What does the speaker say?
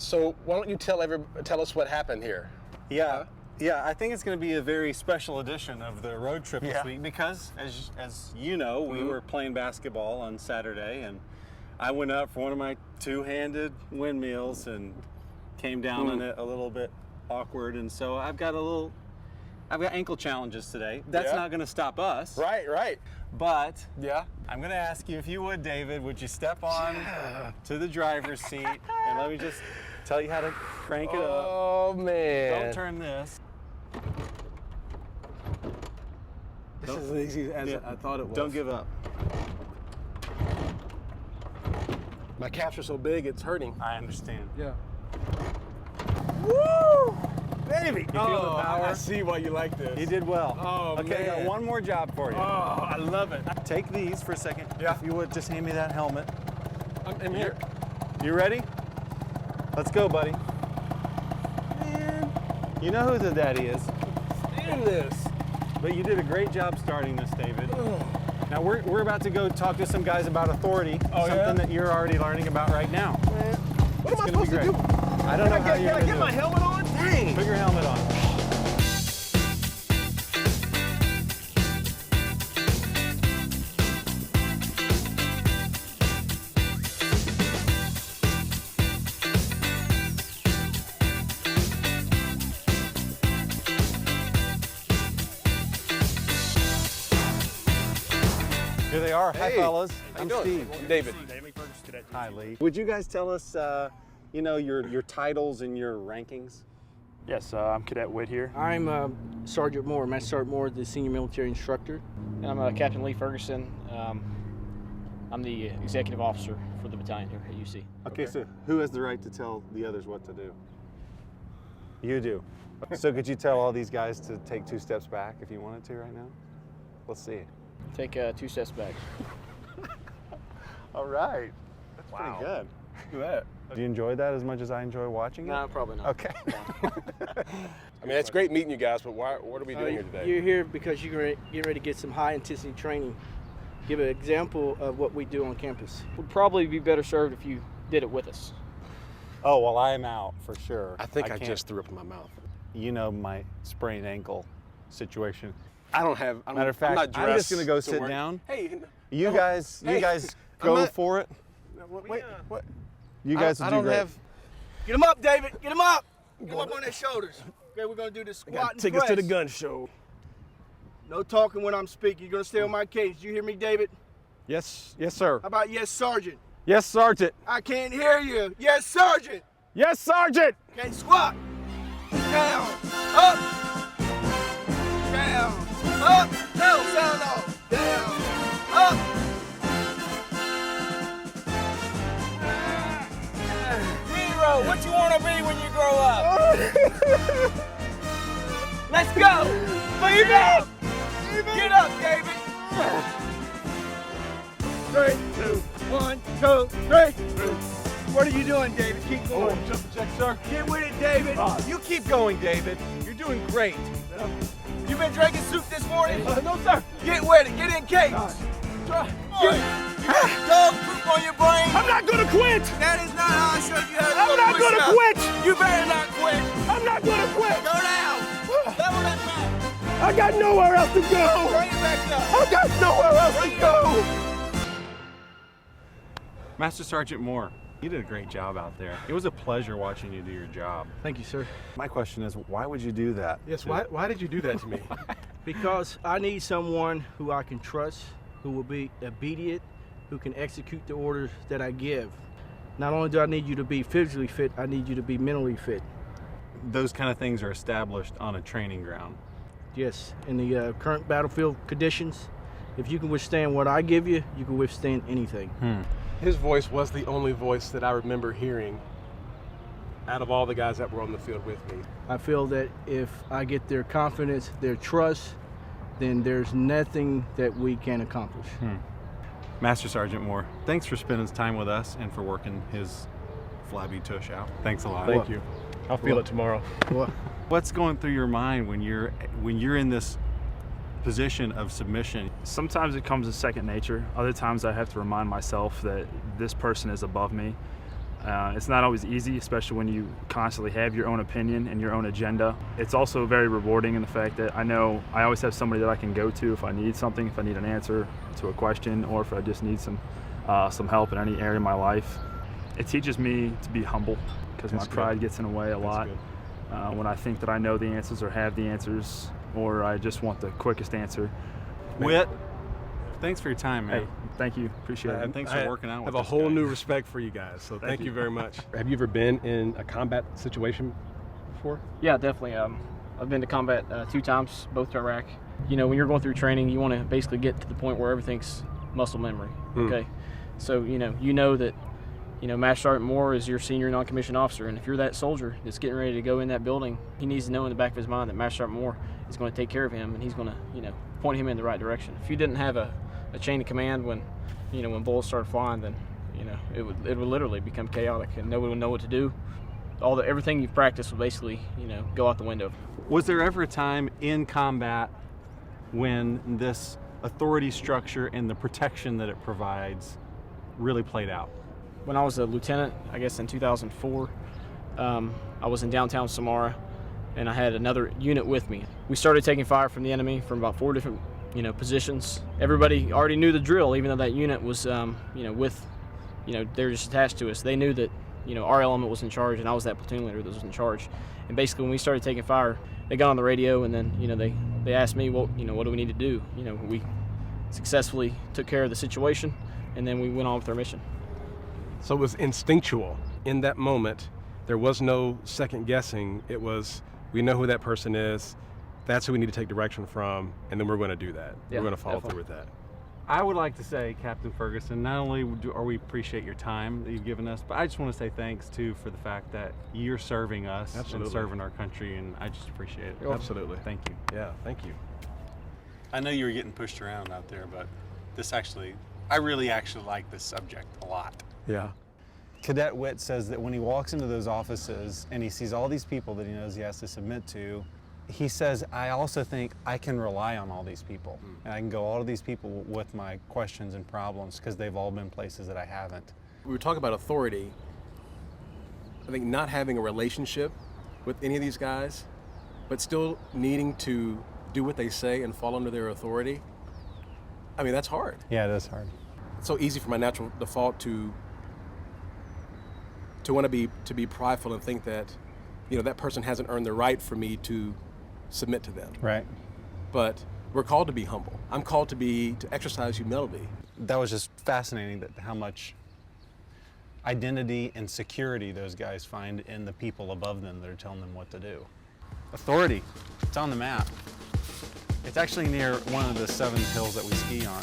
So why don't you tell us what happened here? Yeah, I think it's going to be a very special edition of the road trip this week because, as you know, we were playing basketball on Saturday, and I went up for one of my two-handed windmills and came down on it a little bit awkward, and so I've got ankle challenges today. That's not going to stop us. Right. But I'm going to ask you, if you would, David, would you step on to the driver's seat and let me just tell you how to crank it up. Oh, man. Don't turn this. This is as easy as I thought it was. Don't give up. My calves are so big, it's hurting. I understand. Yeah. Woo! Baby! You feel the power? I see why you like this. You did well. Oh, okay, man. I got one more job for you. Oh, I love it. Take these for a second. Yeah. If you would, just hand me that helmet. I'm here. You ready? Let's go, buddy. Man, You know who the daddy is. in this. But you did a great job starting this, David. Now we're about to go talk to some guys about authority, something that you're already learning about right now. Man, what am I It's gonna supposed be to do? great. I don't know how you're Can I get my helmet on? Dang. Put your helmet on. Here they are. Hi, Hey. fellas. How I'm you doing? Steve. I'm David. Hi, Lee. Would you guys tell us, your titles and your rankings? Yes, I'm Cadet Witt here. I'm Sergeant Moore, Master Sergeant Moore, the Senior Military Instructor. And I'm Captain Lee Ferguson. I'm the executive officer for the battalion here at UC. Okay, so who has the right to tell the others what to do? You do. So could you tell all these guys to take 2 steps back if you wanted to right now? Let's see. Take 2 steps back. All right. That's pretty good. Look at Do you enjoy that as much as I enjoy watching it? No, probably not. Okay. that. I mean, it's great meeting you guys, but what are we doing here today? You're here because you're getting ready to get some high intensity training. Give an example of what we do on campus. Would probably be better served if you did it with us. Oh, well, I am out for sure. I think I can't- just threw up in my mouth. You know my sprained ankle situation. Matter of fact, I'm, not I'm just gonna go to sit work. down. Hey, You guys I'm go not- for it. wait, what? You guys will I do don't great. have. Get him up, David. Get him up. Get him up on their shoulders. Okay, we're gonna do the squat and Take press. us to the gun show. No talking when I'm speaking. You're gonna stay on my case. You hear me, David? Yes, sir. How about yes, Sergeant? Yes, Sergeant. I can't hear you. Yes, Sergeant. Yes, Sergeant. Okay, squat. Down. Up. Down. Up. No, sound off. Down. Up. Hero, what you want to be when you grow up? Let's go. Leave up. Get up, David. 3, 2, 1, 2, 3. What are you doing, David? Keep going. Just check, sir. Get with it, David. You keep going, David. You're doing great. You been drinking soup this morning? No, sir. Get with it. Get in case. You got dog poop on your brain? I'm not gonna quit. That is not how I showed you how to I'm do a not gonna push-up. quit. You better not quit. I'm not gonna quit. Go down. Level that back. I got nowhere else to go. Bring it back up. I got nowhere else Bring to it go. Master Sergeant Moore, you did a great job out there. It was a pleasure watching you do your job. Thank you, sir. My question is, why would you do that? Yes. Why did you do that to me? Because I need someone who I can trust, who will be obedient, who can execute the orders that I give. Not only do I need you to be physically fit, I need you to be mentally fit. Those kind of things are established on a training ground. Yes, in the current battlefield conditions, if you can withstand what I give you, you can withstand anything. His voice was the only voice that I remember hearing out of all the guys that were on the field with me. I feel that if I get their confidence, their trust, then there's nothing that we can accomplish. Master Sergeant Moore, thanks for spending time with us and for working his flabby tush out. Thanks a lot. Thank you. I'll feel it tomorrow. Well, What's going through your mind when you're in this position of submission? Sometimes it comes in second nature. Other times I have to remind myself that this person is above me. It's not always easy, especially when you constantly have your own opinion and your own agenda. It's also very rewarding in the fact that I know I always have somebody that I can go to if I need something, if I need an answer to a question, or if I just need some help in any area of my life. It teaches me to be humble, because my pride gets in the way a lot when I think that I know the answers or have the answers, or I just want the quickest answer. Whit, thanks for your time, man. Hey, thank you. Appreciate it. And thanks for working out with I have this a whole guy. new respect for you guys, so thank you you. very much. Have you ever been in a combat situation before? Yeah, definitely. I've been to combat 2 times, both to Iraq. You know, when you're going through training, you want to basically get to the point where everything's muscle memory. Okay, so you know that Master Sergeant Moore is your senior non-commissioned officer, and if you're that soldier that's getting ready to go in that building, he needs to know in the back of his mind that Master Sergeant Moore is going to take care of him, and he's going to point him in the right direction. If you didn't have a chain of command when bullets started flying, then it would literally become chaotic, and nobody would know what to do. Everything you've practiced would basically go out the window. Was there ever a time in combat when this authority structure and the protection that it provides really played out? When I was a lieutenant, I guess in 2004, I was in downtown Samara, and I had another unit with me. We started taking fire from the enemy from about 4 different positions. Everybody already knew the drill, even though that unit was they're just attached to us. They knew that our element was in charge, and I was that platoon leader that was in charge. And basically when we started taking fire, they got on the radio, and then they asked me, well, what do we need to do? We successfully took care of the situation, and then we went on with our mission. So it was instinctual. In that moment, there was no second guessing. It was, we know who that person is, that's who we need to take direction from, and then we're going to do that. Yeah, we're going to follow definitely. through with that. I would like to say, Captain Ferguson, not only are we appreciate your time that you've given us, but I just want to say thanks too for the fact that you're serving us Absolutely. and serving our country, and I just appreciate it. Absolutely. Thank you. Yeah, thank you. I know you were getting pushed around out there, but I really like this subject a lot. Yeah. Cadet Whit says that when he walks into those offices and he sees all these people that he knows he has to submit to, he says, I also think I can rely on all these people. And I can go all of these people with my questions and problems because they've all been places that I haven't. We were talking about authority. I think not having a relationship with any of these guys, but still needing to do what they say and fall under their authority, I mean, that's hard. Yeah, it is hard. It's so easy for my natural default to want to be prideful and think that, that person hasn't earned the right for me to submit to them. Right. But we're called to be humble. I'm called to exercise humility. That was just fascinating, that how much identity and security those guys find in the people above them that are telling them what to do. Authority, it's on the map. It's actually near one of the 7 hills that we ski on.